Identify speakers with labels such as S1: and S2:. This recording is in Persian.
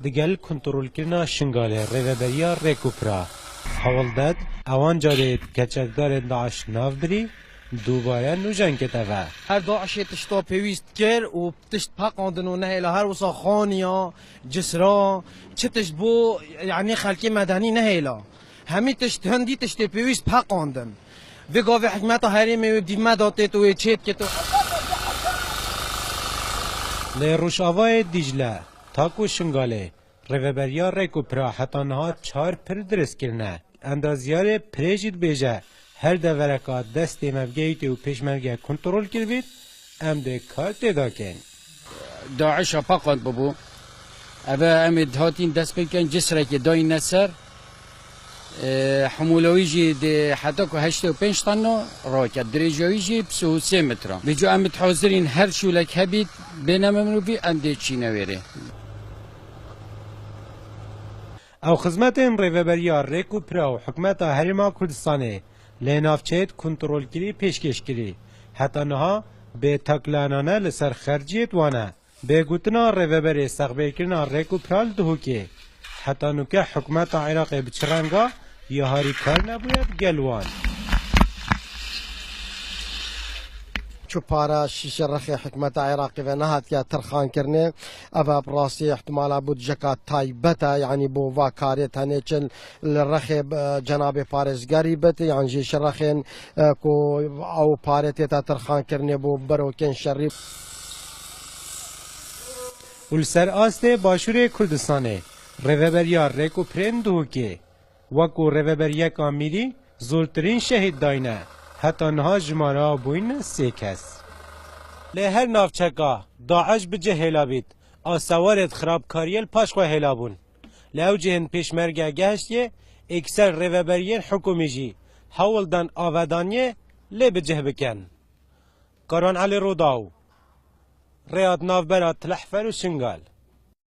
S1: دگل کنترل کرنا شنگاله ریوبریا ریکوپرا حوالداد اوان جاده کچکدار داعش ناف بری دوباره نوجان کتوه
S2: هر داعش تشتا پیویست کر و تشت پاقاندن و نهیلا هر وصا خانیا جسرا چه تشت بو یعنی خلکی مدنی نهیلا همی تشت هندی تشت پیویست پاقاندن بگاوی حکمتا هریمی و دیمه داته تو چیت که تو
S1: لیروش آوای دیجله تاکو شنگاله ریوبریا ریکوپرا حتی نها 4 پر درست کرنه اندازیار پریجید بیجه هر دورکا دست مفگیتی و پیشمرگه کنترول کردید ام ده کار تیدا کن
S3: داعش پاقاند ببو اوه امید هاتین دست بکن جسره که دای نسر حمولوی جی ده حتی که 85 طن راکت دریجوی جی 3 متر بجو امید حاضرین هر شولک هبید بینم امروی انده چی نویره
S1: او خدمت ریوبریا ریکوپرا و حکمت هریما کردستانه لینافچهت کنترول کری پیشکش کری حتی نها به تکلانانه لسر خرجیت وانه به گوتنا ریوبری سقبه کرنا ریکوپرال دهو که حتی نوکه حکمت عراق بچرانگا یا هاری کار نبوید گلوان
S2: چو پارا شیش رخی حکمت عراقی و نهات که ترخان کرنه اوه براسی احتمالا بود جکا تایبتا یعنی بو واکاریت هنه چل رخی جناب پارزگاری بت یعنی جیش رخین کو او پارتی تا ترخان کرنه بو بروکن شریف
S1: ولسر آسته باشور کردستانه ریوبریا ریکوپرین دهو که وکو ریوبریا کامیری زورترین شهید داینه حتی نها جمارا بوین 3 کس لی هر نافچکا داعش بجه هلا بید آسوارت خرابکاریل پاشخواه هلا بون لیو جهن پیشمرگه گهشتیه اکسر ریوبریین حکومی جی حولدن آودانیه لی بجه بکن کاران علی روداو ریاد ناف برا تلحفر و شنگال